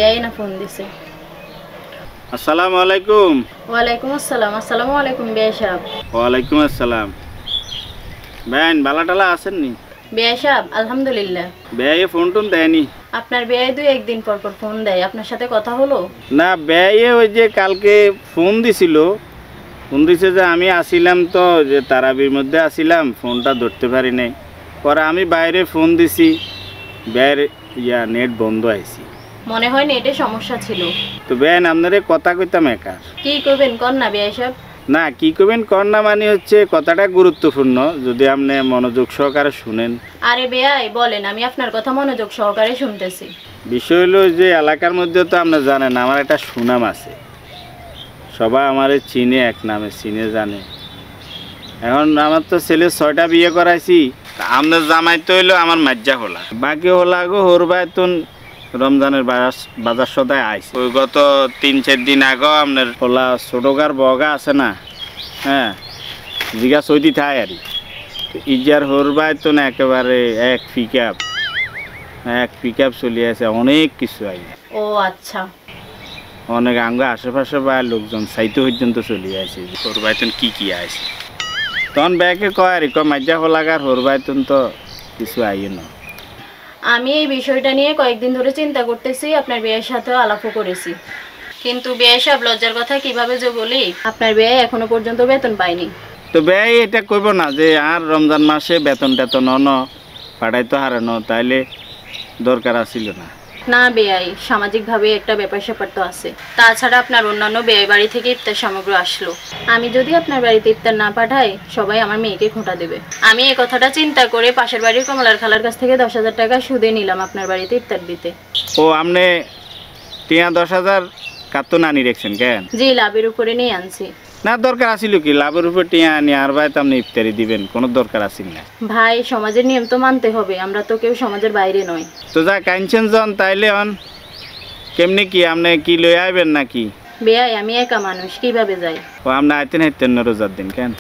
বেয়াই না ফোন দিছে। আসসালামু আলাইকুম। ওয়ালাইকুম আসসালাম। আসসালামু আলাইকুম বেয়াই সাহেব। ওয়ালাইকুম আসসালাম। বেন বালাটালা আছেন নি? বেয়াই সাহেব আলহামদুলিল্লাহ। বেয়ে ফোন টোন দেয়নি? আপনার বেয়াই 2-1 দিন পর পর ফোন দেয়। আপনার সাথে কথা হলো? না, বেয়ে ওই যে কালকে ফোন দিছিল, ফোন দিছে যে আমি আসিলাম তো, যে তারাবির মধ্যে আসিলাম, ফোনটা ধরতে পারি নাই। পরে আমি বাইরে ফোন দিছি, বেয়ের নেট বন্ধ আইছি। মনে হয় নেটে সমস্যা ছিল। তো বেন আপনারে কথা কইতাম একা। কি করবেন কর না বেয়াই সাহেব। না, কি করবেন কর না মানে হচ্ছে কথাটা গুরুত্বপূর্ণ, যদি আপনি মনোযোগ সহকারে শুনেন। আরে বেয়াই বলেন, আমি আপনার কথা মনোযোগ সহকারে শুনতেছি। বিষয় হলো যে এলাকার মধ্যে তো আপনি জানেন আমার একটা সুনাম আছে, সবাই আমারে চিনে, এক নামে চিনে জানে। এখন আমার তো ছেলে 6টা বিয়ে করাইছি, আপনার জামাই তো হইলো আমার মাজ্জা হলা, বাকি হলা গো হরবায়তুন রমজানের বাজার সদায় আইছে। ওই গত 3-4 দিন আগেও আপনার হলা ছোটকার বগা আছে না, হ্যাঁ, জিগা সইতি থাই আর ইজার হরবায়তুন একেবারে এক পিক আপ চলে আছে, অনেক কিছু আই। ও আচ্ছা। অনেক আঙ্গ আশেপাশে বা লোকজন সাইতে পর্যন্ত চলে আসে, হরবায়তুন কি আছে। তখন ব্যাকে কয় আর মাজ্জা হলাগার হরবায়তুন তো কিছু আইয়ে না। আমি এই বিষয়টা নিয়ে কয়েকদিন ধরে চিন্তা করতেছি, আপনার বিয়ের সাথেও আলাপও করেছি, কিন্তু বিয়ে সব লজ্জার কথা কিভাবে যে বলি। আপনার বিয়ে এখনো পর্যন্ত বেতন পাইনি। তো ব্যয় এটা কইব না যে আর রমজান মাসে বেতন টেতন পাঠাইতে হারানো, তাইলে দরকার আসিল না। না বেয়াই, সামাজিকভাবে একটা ব্যাপার স্যাপার তো আছে। তাছাড়া আপনার অন্যান্য বেয়াই বাড়ি থেকে ইফতার সামগ্রী আসলো। আমি যদি আপনার বাড়িতে ইফতার না পাঠাই, সবাই আমার মেয়েকে খোঁটা দেবে। আমি এই কথাটা চিন্তা করে পাশের বাড়ির কমলার খালার কাছ থেকে 10,000 টাকা সুদে নিলাম আপনার বাড়িতে ইফতার দিতে। ও আপনি 10,000 কাতো নানি রেখছেন কেন? জি, লাভের উপরে নিয়ে আনছি। না, দরকার আসিল কি লাভের উপর টিয়া আনি আর ভাই আপনি ইফতারি দিবেন, কোনো দরকার আসিল না। ভাই, সমাজের নিয়ম তো মানতে হবে, আমরা তো কেউ সমাজের বাইরে নয়। তো যা কাইনছেন জন তাইলে অন কেমনি কি আপনি কি লই আইবেন নাকি? বেয়াই, আমি একা মানুষ, কিভাবে যাই? ও আপনি আইতেন হাইতেন না রোজার দিন কেন?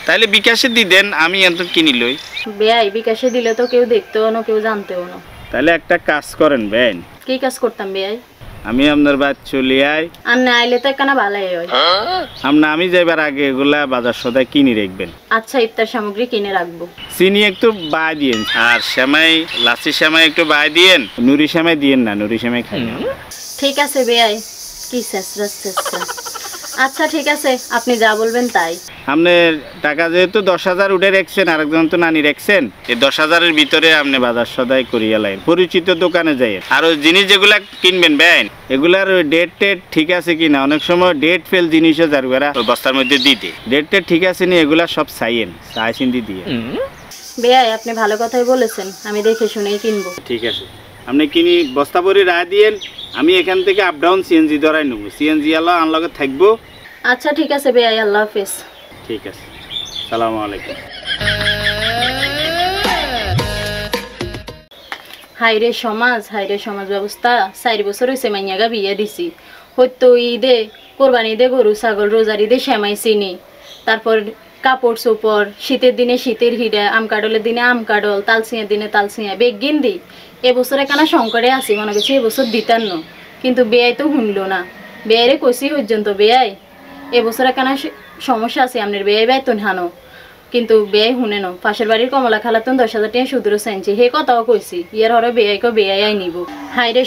তাইলে বিকাশে দি দেন, আমি এত কিনি লই। বেয়াই, বিকাশে দিলে তো কেউ দেখতেও না, কেউ জানতেও না। তাহলে একটা কাজ করেন বেন, কি কাজ করতাম বেয়াই? আমি আপনার বাদ চলে আই, আর না আইলে তো একখানা ভালাই হয়। আমি যাইবার আগে এগুলা বাজার সদায় কিনি রাখবেন। আচ্ছা, ইফতার সামগ্রী কিনে রাখবো। চিনি একটু বাই দিয়েন, আর সেমাই, লাচ্ছি সেমাই একটু বাই দিয়েন। নুরি সেমাই দিয়েন না, নুরি সেমাই খাই না। ঠিক আছে বেয়াই। কি শেষরা। আচ্ছা ঠিক আছে, আপনি যা বলবেন তাই। আপনার টাকা যেহেতু 10,000 উঠে রাখছেন, আরেকজন তো নানি রাখছেন, এই 10,000-এর ভিতরে আপনি বাজার সদাই করিয়া লাইন, পরিচিত দোকানে যাই। আর ওই জিনিস যেগুলা কিনবেন বেন, এগুলার ডেট টেট ঠিক আছে কিনা, অনেক সময় ডেট ফেল জিনিসও যার বস্তার মধ্যে দিতে, ডেট টেট ঠিক আছে নি, এগুলা সব চাইয়েন, চাইছিন দিয়ে। বেয়াই, আপনি ভালো কথাই বলেছেন, আমি দেখে শুনেই কিনবো। ঠিক আছে, আপনি কিনি বস্তা ভরি রায় দিয়েন, আমি এখান থেকে আপ ডাউন সিএনজি ধরাই নেবো, সিএনজি আল্লাহ আনলগে থাকবো। আচ্ছা ঠিক আছে বেয়াই, আল্লাহ হাফেজ। ঠিক আছে, সালামু আলাইকুম। হাইরে সমাজ ব্যবস্থা। 4 বছর হয়েছে মাইয়াগা বিয়ে দিছি, হয়তো ঈদে, কোরবানি ঈদে গরু ছাগল, রোজার ঈদে সেমাই চিনি, তারপর কাপড় চোপড়, শীতের দিনে শীতের হিরা, আম কাডলের দিনে আম কাডল, তালসিঁয়ার দিনে তালসিঁয়া, বেগিন দি। এবছর এখানে সংকটে আছি, মনে করছি এবছর দিতার ন, কিন্তু বেয়াই তো শুনলো না। বেয়াইরে কইছি পর্যন্ত, বেয়াই এবছর এখানে সমস্যা আছে, আপনার বেয়াই বেতন হানো, কিন্তু বেয়াই শুনে ন। পাশের বাড়ির কমলা খালাতন 10,000 টাকা সুদূর চাইছি, হে কথাও কইছি, ইয়ার হরে বেয়াইকে বেয়াই নিব। হাইরে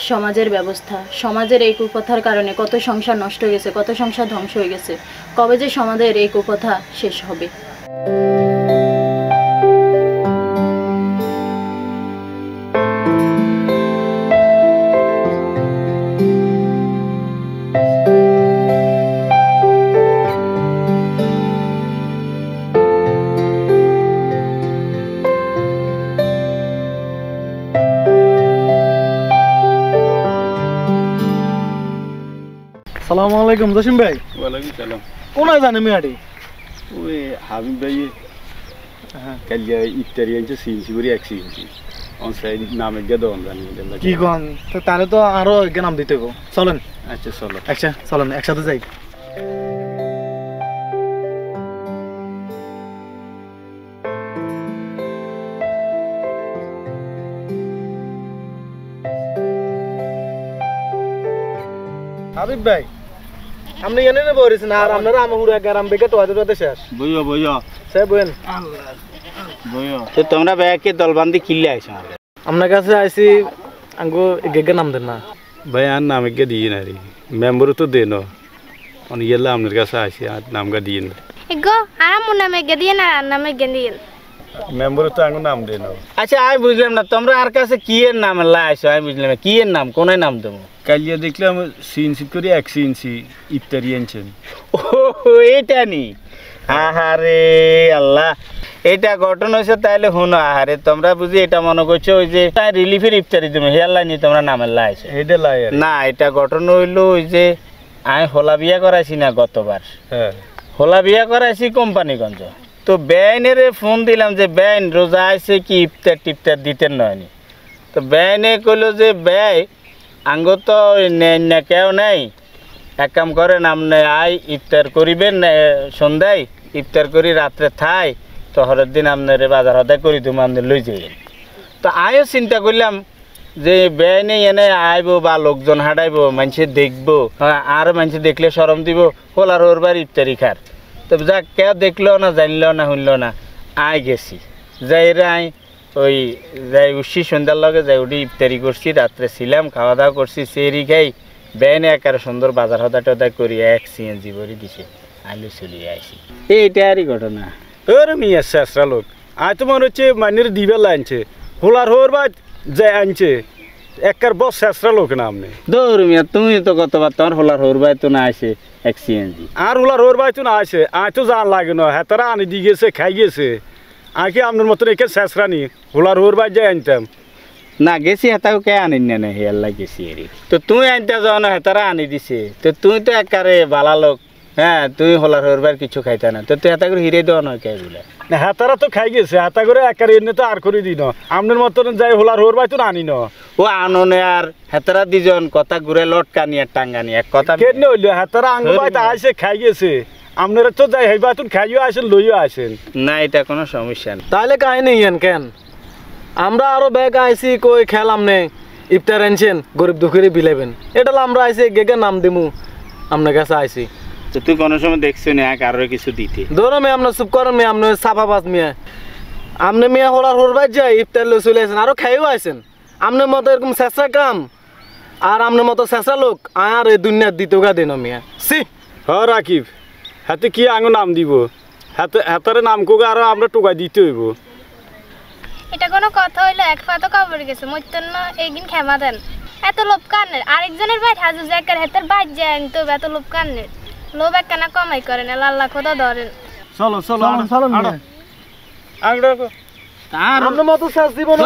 সমাজের ব্যবস্থা, সমাজের এই কুকথার কারণে কত সংসার নষ্ট হয়ে গেছে, কত সংসার ধ্বংস হয়ে গেছে। কবে যে সমাজের এই কুকথা শেষ হবে? আসসালামু আলাইকুম জসিম ভাই। ওয়ালাইকুম সালাম। কোনায় জানে মিয়াটি? ওই হাবিব ভাই কালিয়া ইফতারি আনছে, সিএনজি করে অ্যাক্সিডেন্ট অন সাইড নামে গিয়ে দন জানি কি কোন, তাহলে তো আরো নাম দিতে গো। চলেন। আচ্ছা চলো। আচ্ছা চলেন, একসাথে যাই। হাবিব ভাই আপনি এনে নে বরিছেন আর আপনারা আমহুর গ্রাম বেগে তোয়াতে শেষ বইও বইও সে বলেন বইও তো তোমরা ব্যাগকে দলবান্দি কিনলে আইছো আপনার কাছে আইছি আঙ্গো গেগে নাম দেন না ভাই আর নামে দিয়ে না রে মেম্বারও তো দেন ইয়েলা আপনার কাছে আসি আর নামটা দিয়ে না Ego, amo na me gadiyan na na me gadiyan. মেম্বারও তো আঙ্গো নাম দেন আচ্ছা আমি বুঝলাম না তোমরা আর কাছে কি এর নাম লাইছো আমি বুঝলাম না কি এর নাম কোন নাম দেবো কালিয়া দেখলাম সিনসি করে এক সিনসি ইফতারি আনছেন ও এটা নি আহারে আল্লাহ এটা ঘটনা হয়েছে তাইলে শুনো আহারে তোমরা বুঝি এটা মনে করছো ওই যে রিলিফের ইফতারি তুমি হেয়াল্লাই নি তোমরা নামের লাইছো এটা লাই আর না এটা ঘটনা হইলো ওই যে আমি হোলা বিয়া করাইছি না গতবার হ্যাঁ হোলা বিয়া করাইছি কোম্পানিগঞ্জ তো বেআইনের ফোন দিলাম যে বেআইন রোজা আইছে কি ইফতার টিফতার দিতেন নয়নি তো বেআইনে কইলো যে ব্যয় আঙ্গ তো নেন না কেউ নেই এক কাম করেন আপনি আই ইফতার করিবেন সন্ধ্যায় ইফতার করি রাত্রে থাই তো হরের দিন আপনার বাজার হদায় করি তুমি আপনি লই যাইবেন তো আমিও চিন্তা করলাম যে বেআইনে এনে আইব বা লোকজন হাঁটাইব মানুষে দেখবো আর মানুষে দেখলে শরম দিব হোলার ওর বার ইফতারি খার তো যা কেউ দেখলো না জানলো না শুনলো না আই গেছি যাই রে আই ওই যাই উঠছি সন্ধ্যার লগে যাই উঠি ইফতারি করছি রাত্রে ছিলাম খাওয়া দাওয়া করছি সেরি খাই বেআইনে একারে সুন্দর বাজার হদা টদা করি এক সিএনজি ভরি দিছে আলু চলিয়ে আইসি এইটা আরই ঘটনা ওর মিয়া শেষরা লোক আজ তো মনে হচ্ছে মাইনের দিবে আনছে হোলার হোর বা যে আনছে একার বস শেষরা লোক না আপনি দৌড় মিয়া তুমি তো কতবার তোমার হোলার হোর বাই তো না আসে এক সিএনজি আর হোলার হোর বাই তো না আসে আজ তো জান লাগে না হ্যাঁ তারা আনি দিয়ে গেছে খাই গেছে আর কি আপনার মতন একে শেষরা নি হোলার হোর বাই যাই আনতাম না গেছি হেতাও কে আনি না হেয়াল্লা গেছি এরি তো তুই আনতে যাও না হেতারা আনি দিছে তো তুই তো একারে বালা লোক হ্যাঁ তুই হোলার হোর বার কিছু খাইতা না তো তুই হেতা করে হিরে দেওয়া নয় কে বলে না হ্যাঁ তারা তো খাই গেছে হাতা করে একার এনে তো আর করে দিন আপনার মতন যাই হোলার হোর বাই তো আনি না ও আননে আর হেতারা দুজন কথা ঘুরে লটকানি আর টাঙ্গানি এক কথা কেন হইলো হ্যাঁ তারা আঙ্গ বাই আইসে খাই গেছে আপনারা তো যাই হেবা তুন খাইও আসেন লইও আসেন না এটা কোনো সমস্যা না তাহলে কাহিনী ইয়ান কেন আমরা আরো ব্যাগ আইছি কই খেলাম নে ইফতার আনছেন গরিব দুঃখীরে বিলাইবেন এটা আমরা আইছি গেগে নাম দিমু আপনার কাছে আইছি তো তুই কোনো সময় দেখছো না কারোর কিছু দিতে ধরো মেয়ে আপনার চুপ করেন মেয়ে আপনার সাফাবাজ মেয়ে আপনি মেয়ে হোলার হোরবাই যাই ইফতার লই চলে আসেন আরো খাইও আইছেন আপনার মতো এরকম চেঁচা কাম আর আপনার মতো চেঁচা লোক আর এই দুনিয়ার দ্বিতীয় দিন মেয়ে সি হ রাকিব হাতে কি আঙ্গ নাম দিব হাতে হাতারে নাম কোগা আরো আমরা টোকাই দিতে হইব এটা কোনো কথা হইলো এক ফাতো কবর গেছে মইতেন না একদিন ক্ষমা দেন এত লোভ কান্নের আরেকজনের ভাই হাজু জায়গার হেতের বাদ যায় তো এত লোভ কান্নের লোভ একখানা কমাই করেন আল্লাহ খোদা ধরেন চলো চলো চলো আর আপনার মতো শেষ জীবন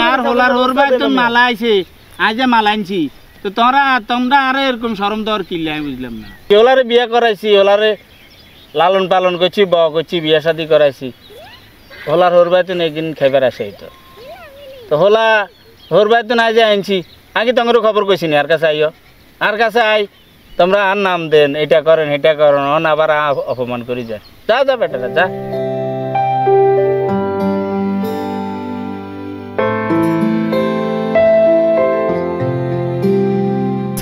আর হোলার হোর বাই তো মালা আইছে আজ যে মালা আনছি তো তোমরা আর এরকম শরম দেওয়ার কিনলে আমি বুঝলাম না ওলারে বিয়ে করাইছি ওলারে লালন পালন করছি বউ করছি বিয়ে শাদি করাইছি হোলার হোর বাই তো একদিন খাইবার আসে তো হোলা হোর বাই তো না যে আনছি আগে তোমার খবর কইছি নি আর কাছে আইও আর কাছে আই তোমরা আর নাম দেন এটা করেন এটা করেন আবার অপমান করি যায় যা যা বেটারা যা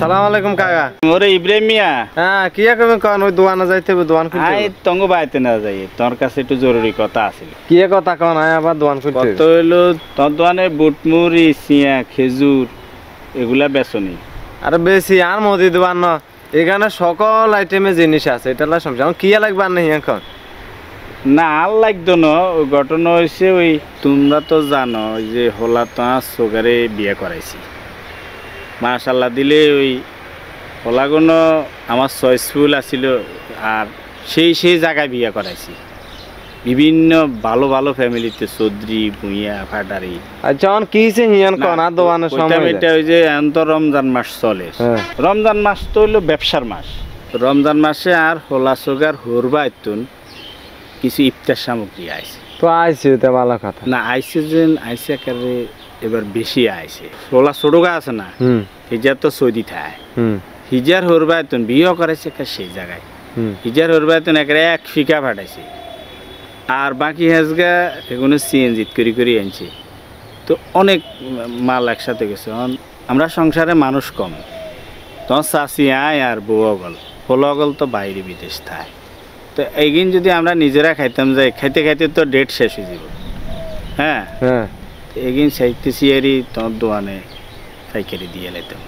সালাম আলাইকুম কাকা ওরে ইব্রাহিম মিয়া হ্যাঁ কি করবে কোন ওই দোকানে যাইতে হবে দোকান খুলতে আই তঙ্গ বাইতে না যাই তোর কাছে একটু জরুরি কথা আছে কি কথা কোন আয় আবার দোকান খুলতে কত হইলো তোর দোকানে বুটমুড়ি সিয়া খেজুর এগুলা বেচনি আরে বেশি আর মোদি দোকান না এখানে সকল আইটেমে জিনিস আছে এটা সমস্যা এখন কি লাগবে আর নেই এখন না আর লাগতো না ওই ঘটনা হয়েছে ওই তোমরা তো জানো যে হোলা তোমার সুগারে বিয়ে করাইছি মাশাল্লাহ দিলে ওই হোলাগুলো আমার চয়েসফুল আছিল আর সেই জায়গায় বিয়ে করাইছি বিভিন্ন ভালো ভালো ফ্যামিলিতে চৌধুরী ভুঁইয়া ফাটারি আচ্ছা এখন কি হিয়ান কোন আর দোকানের সময় এটা ওই যে রমজান মাস চলে রমজান মাস তো হইলো ব্যবসার মাস রমজান মাসে আর হোলা সুগার হুরবাইতুন কিছু ইফতার সামগ্রী আইছে তো আইছে তো ভালো কথা না আইছে যে আইছে একেবারে এবার বেশি আইছে হোলা ছোটগা আছে না হিজার তো সৌদি থায় হিজার হুরবাইতুন বিয়ে করাইছে সেই জায়গায় হিজার হুরবাইতুন একেবারে এক ফিকা ফাটাইছে আর বাকি হেজগা এগুলো সিএনজিত করি আনছে তো অনেক মাল একসাথে গেছে আমরা সংসারে মানুষ কম তোমার চাষি আয় আর বউ অগল হলো অগল তো বাইরে বিদেশ থাকে তো এইদিন যদি আমরা নিজেরা খাইতাম যাই খাইতে খাইতে তো ডেট শেষ হয়ে যাব হ্যাঁ হ্যাঁ এইদিন চাইতেছি এরই তোমার দোকানে পাইকারি দিয়ে লাইতাম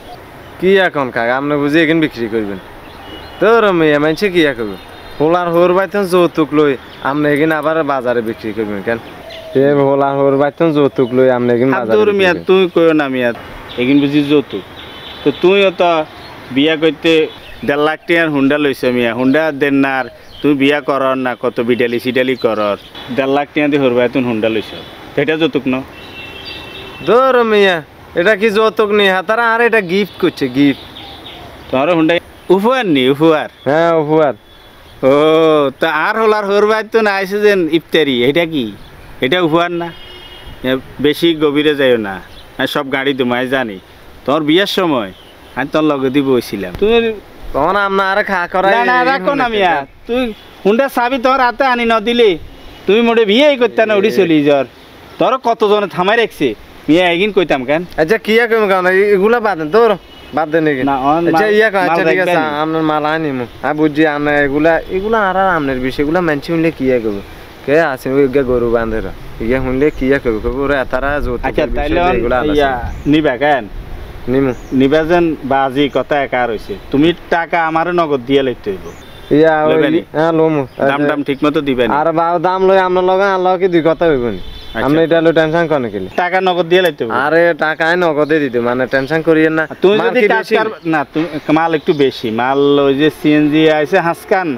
কি এখন কাকা আপনি বুঝি এখানে বিক্রি করবেন তোর মেয়ে মানছে কি করবে হোলার হোর বাইতন যৌতুক লই আপনি এখানে আবার বাজারে বিক্রি করবেন কেন এ হোলার হোর বাইতন যৌতুক লই আপনি এখানে বাজারে তোর মিয়া তুই কইও না মিয়া এগিন বুঝি যৌতুক তো তুইও তো বিয়া করতে 1.5 লাখ টাকার হুন্ডা লইছ মিয়া হুন্ডা দেন না আর তুই বিয়া করর না কত বিডালি সিডালি করর 1.5 লাখ টাকা দিয়ে হরবাই তুই হুন্ডা লইছ এটা যৌতুক ন তোর মিয়া এটা কি যৌতুক নেই হাতারা আর এটা গিফট করছে গিফট তোমার হুন্ডা উপহার নি উপহার হ্যাঁ উপহার ও তা আর হলার হরবাই তো না আইসে যেন ইফতারি এটা কি এটা উপহার না বেশি গভীরে যাইও না আমি সব গাড়ি তোমায় জানি তোর বিয়ের সময় আমি তোর লগে দিব বইছিলাম তুই তখন আপনার আর খা করাই না না রাখো না মিয়া তুই হুন্ডা চাবি তোর হাতে আনি ন দিলে তুমি মোটে বিয়েই করতে না উড়ি চলি জ্বর তোর কতজনে থামাই রাখছে মিয়া একদিন কইতাম কেন আচ্ছা কি কম কারণ এগুলা বাদ দেন তোর বাদ দেন নাকি না, আচ্ছা মাল- ইয়া কর, আচ্ছা মাল ঠিক আছে রাখবেন। আপনার মাল আনিমু হ্যাঁ বুঝছি আপনার এগুলা এগুলা আর আপনার বিষয় এগুলা মানছি শুনলে কি করবো কে আছে ওই গরু বান্ধের ইয়া শুনলে কি করবো কব ওরা তারা আচ্ছা তাইলে এগুলা ইয়া নিবা কেন নিমু নিবা যেন বাজি কথা একা রয়েছে তুমি টাকা আমারও নগদ দিয়ে লইতে হইব ইয়া ওই লইবেনি? হ্যাঁ লমু দাম টাম ঠিক মতো দিবেন আর দাম লই আপনার লগে আল্লাহ কি দুই কথা হইব নি আপনি এটা লো টেনশন করেন কি টাকা নগদ দিয়ে লইতে হইব আরে টাকা নগদে দিতে মানে টেনশন করিয়েন না তুমি মাল যদি কি কাজ বেশি? না তুমি মাল একটু বেশি মাল ওই যে সিএনজি আইছে হাসকান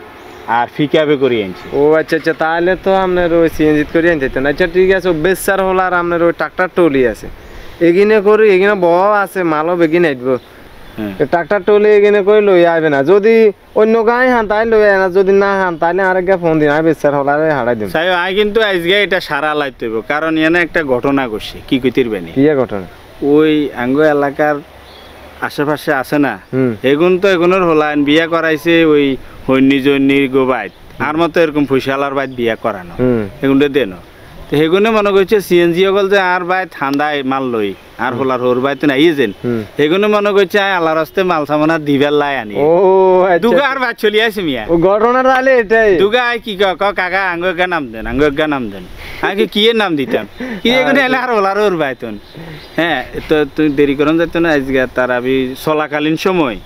আর ফিকাবে করে আনছি ও আচ্ছা আচ্ছা তাহলে তো আপনার ওই সিএনজি করে আনতে হইতো না। আচ্ছা ঠিক আছে বেচার হল আর আপনার ওই ট্রাক্টর টলি আছে এগিনে করি এগিনে বহ আছে মালও বেগিনে আইব হ্যাঁ ট্রাক্টর টলি এগিনে করে লই আইবে না যদি অন্য গায়ে হান তাই লই আয় না যদি না হান তাহলে আরেক গা ফোন দিন আমি বেচার হল আর হারাই দিন সাই আই কিন্তু আজকে এটা সারা লাইতে হইব কারণ এনে একটা ঘটনা ঘটছে কি কইতির বেনি কি ঘটনা ওই আঙ্গ এলাকার আশেপাশে আছে না হুম এগুন তো এগুনোর হলাইন বিয়া করাইছে ওই হন্যি জন্যির গোবাইত আর মতো এরকম ফুসালার বাইত বিয়া করানো হুম এগুনটা দেন তো সেগুনে মনে করছে সিএনজি অকল যে আর বাই ঠান্ডায় মাল লই আর হলার হোর বাই তো নাই যেন হুম সেগুনে মনে করছে আল্লাহ রাস্তে মাল সামানা দিবার লাই আনি ও আচ্ছা দুগা আর বাদ চলি আছে মিয়া ও ঘটনা তাহলে এটাই দুগা আই কি ক কাকা আঙ্গ গা নাম দেন আঙ্গ গা নাম দেন আগে কি এর নাম দিতাম কি এগুনে এলে আর হলার হোর বাই তোন হ্যাঁ তো তুই দেরি করন যাইতো না আজকে তারাবি চলাকালীন সময়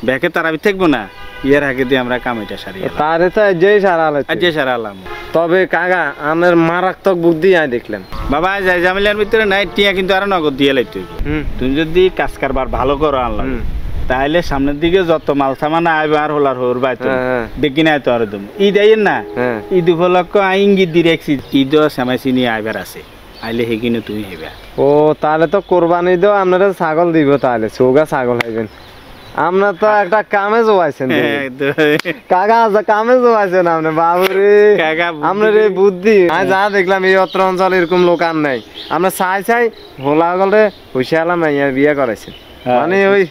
ব্যাকে তারাবি থাকবো না ইয়ার আগে দিয়ে আমরা কামাইটা সারিয়ে তারে তো যেই সারা আর যে সারালাম তবে কাকা আমার মারাত্মক বুদ্ধি আই দেখলাম বাবা যাই জামিলার ভিতরে নাই টিয়া কিন্তু আরো নগদ দিয়ে লাইতে হইব হুম তুমি যদি কাজ কারবার ভালো করো আনলাম হুম। তাহলে সামনের দিকে যত মাল সামান আইবে আর হলার হোর বাইতো হ্যাঁ। দেখি না তো আর দম ঈদ আইয়েন না হ্যাঁ ঈদ উপলক্ষ ইঙ্গিত দিয়ে রাখছি ঈদও সামাইছি নিয়ে আইবার আছে আইলে সেখানে তুমি হেবা ও তাহলে তো কোরবানি দিও আপনারা ছাগল দিব তাহলে চৌগা ছাগল হইবেন আপনার তো একটা কামে জোয়াইছেন কাকা কামে জোয়াইছেন আপনি বাবুরে কাকা বুদ্ধি আপনার এই বুদ্ধি আমি যা দেখলাম এই অত্র অঞ্চলে এরকম লোক আর নাই আমরা চাই চাই হোলা গলে হুশিয়ালাম বিয়ে করাইছেন হ্যাঁ। মানে ওই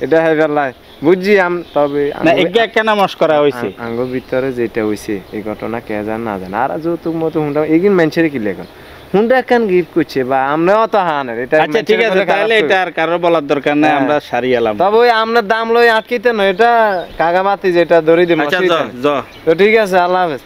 এটা হয়ে গেলাই বুঝছি তবে না একে একখানা মস্করা হয়েছে আঙ্গুর ভিতরে যেটা হইছে এই ঘটনা কে জান না জান আর যৌতুক মতো হুন্ডা এগিন মানুষের কি লেখন হুন্ডা একখান গিফট করছে বা আমরাও তো হানের এটা আচ্ছা ঠিক আছে তাহলে এটা আর কারো বলার দরকার নাই হ্যাঁ। আমরা সারিয়ালাম তবে ওই আপনার দাম লই আটকিতে না এটা কাগামাতি যেটা ধরে দিব আচ্ছা জ জ তো ঠিক আছে আল্লাহ হাফেজ